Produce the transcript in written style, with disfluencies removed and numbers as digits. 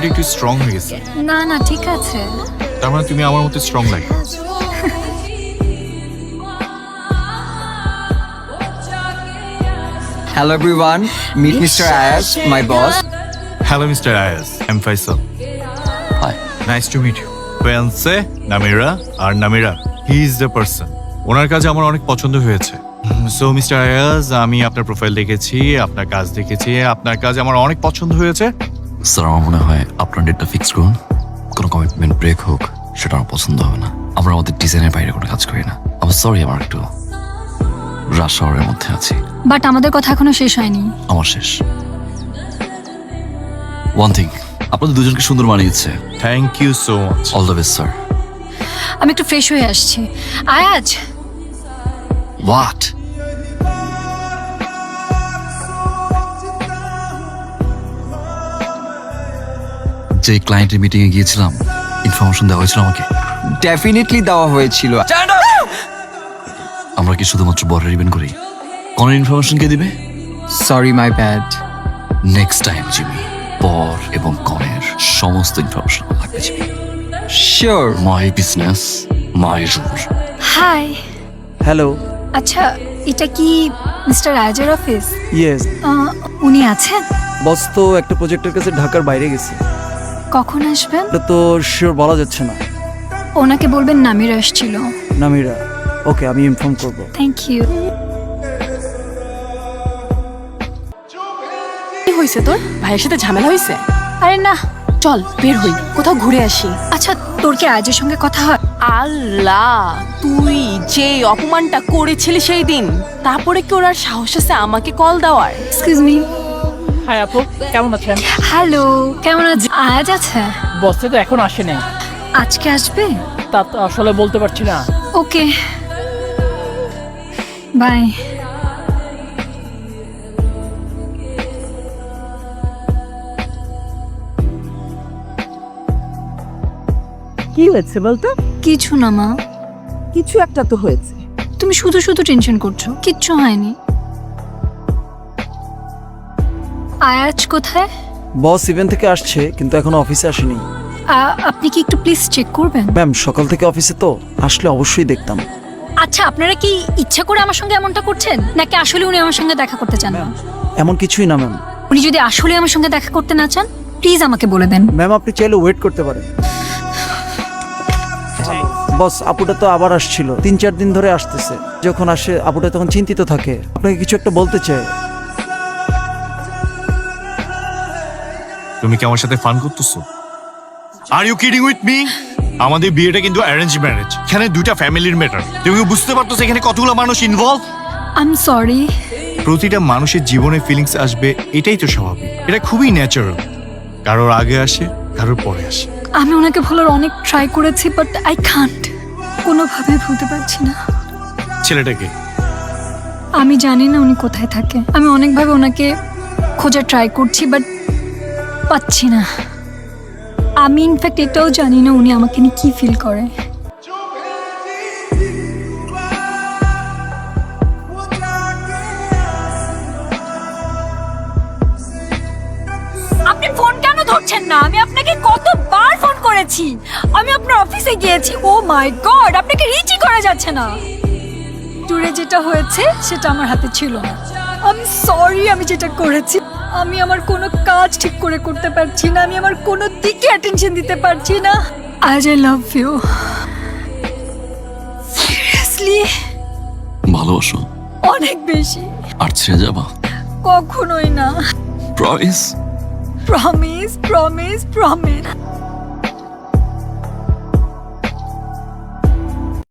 Body একটু strong হয়ে গেছে। না না ঠিক আছে। তার মানে তুমি আমার মতো স্ট্রং লাগে। Hello everyone, meet Mr. Ayaz, my boss. Hello mister Ayaz, I am Faisal. Hi. Nice to meet you. Fiancee Namira, আর Namira he is the person. ওনার কাছে আমার অনেক পছন্দ হয়েছে। সো মিস্টার আয়াজ, আমি আপনার প্রোফাইল দেখেছি, আপনার কাজ দেখেছি, আপনার কাজ আমার অনেক পছন্দ হয়েছে। স্যার আমার মনে হয় আপনার ডেটটা ফিক্স করুন। কোনো কমিটমেন্ট ব্রেক হোক সেটা আমার পছন্দ হবে না। আমরা আমাদের ডিজাইনের বাইরে কোনো কাজ করি না। আমার সরি, আমার একটু রাশ আওয়ারের মধ্যে আছি। বাট আমাদের কথা এখনো শেষ হয়নি। আমার শেষ। ওয়ান থিং, আপনাদের দুজনকে সুন্দর মানিয়েছে। Thank you so much. All the best sir. আমি একটু ফ্রেশ হয়ে আসছি। আয়াজ হোয়াট? যে ক্লায়েন্টের মিটিং এ গিয়েছিলাম ইনফরমেশন দেওয়া হয়েছিল আমাকে। Definitely দেওয়া হয়েছিল। আমরা কি শুধুমাত্র বরের ইভেন্ট করি? কনের ইনফরমেশন কে দিবে? Sorry, my bad. Next time Jimmy, বর এবং কনের সমস্ত ইনফরমেশন লাগবে Jimmy. Sure. My business, my rule. Hi. Hello. আচ্ছা এটা কি মিস্টার আয়াজের অফিস? ইয়েস। উনি আছেন? বস তো একটা প্রজেক্টের কাছে ঢাকার বাইরে গেছে। কখন আসবেন? এটা তো শিওর বলা যাচ্ছে না। ওনাকে বলবেন নামির আসছিল। নামিরা, ওকে আমি ইনফর্ম করব। Thank you. কি হয়েছে তোর? ভাইয়ের সাথে ঝামেলা হয়েছে? আরে না। চল বের হই, কোথাও ঘুরে আসি। আচ্ছা তোর কি আয়াজের সঙ্গে কথা হয়? আল্লাহ, তুই যে অপমানটা করেছিলি সেই দিন, তারপরে কি ওর আর সাহস আছে আমাকে কল দেওয়ার? Excuse me. হাই আপু, কেমন আছেন? হ্যালো, কেমন আছেন? আয়াজ আছে? বসে তো এখন আসেনি। আজকে আসবে? তা তো আসলে বলতে পারছি না। Okay bye. কি হয়েছে বলতো? কিছু না মা। কিছু একটা তো হয়েছে। তুমি শুধু শুধু টেনশন করছো, কিচ্ছু হয়নি। আয়াজ কোথায়? বস ইভেন্ট থেকে আসছে কিন্তু এখনো অফিসে আসেনি। আপনি কি একটু প্লিজ চেক করবেন? ম্যাম সকাল থেকে অফিসে তো, আসলে অবশ্যই দেখতাম। আচ্ছা আপনারা কি ইচ্ছা করে আমার সঙ্গে এমনটা করছেন, নাকি আসলে উনি আমার সঙ্গে দেখা করতে চান না? এমন কিছুই না ম্যাম। উনি যদি আসলে আমার সঙ্গে দেখা করতে না চান প্লিজ আমাকে বলে দেন। ম্যাম আপনি চাইলে ওয়েট করতে পারেন। বস আপুটা তো আবার আসছিল, 3-4 দিন ধরে আসতেছে। যখন আসে আপুটা তখন চিন্তিত থাকে, আপনাকে কিছু একটা বলতে চায়। তুমি কি আমার সাথে ফান করতেছো? Are you kidding with me? আমাদের বিয়েটা কিন্তু অ্যারেঞ্জ ম্যারেজ। এখানে দুইটা ফ্যামিলির ম্যাটার। তুমি বুঝতে পারতেছো এখানে কতগুলো মানুষ ইনভলভ? I am sorry. প্রতিটা মানুষের জীবনে ফিলিংস আসবে, এটাই তো স্বাভাবিক। এটা খুবই ন্যাচারাল। কারোর আগে আসে, কারোর পরে আসে। আমি ওনাকে ভুলার অনেক ট্রাই করেছি বাট আই কান্ট। কোনোভাবে ভুলতে পারছি না। ছেলেটাকে আমি জানি না উনি কোথায় থাকে। আমি অনেকভাবে ওনাকে খোঁজার ট্রাই করছি বাট পাচ্ছি না। আমি ইনফ্যাক্ট এটাও জানি না উনি আমাকে নিয়ে কি ফিল করে। আপনি ফোন কেন ধরছেন না? আমি আপনাকে কতবার ফোন করেছি। আমি আপনার অফিসে গিয়েছি। ও মাই গড, আপনাকে রিচই করা যাচ্ছে না। ট্যুরে যেটা হয়েছে সেটা আমার হাতে ছিল না। আমি সরি আমি যেটা করেছি। আমি আমার কোনো কাজ ঠিক করে করতে পারছি না। আমি আমার কোনো দিকে অ্যাটেনশন দিতে পারছি না। আজ আই লাভ ইউ সিরিয়াসলি, ভালোবাসো অনেক বেশি। আর ছেড়ে যাবা? কখনোই না। প্রমিস? Promise promise promise.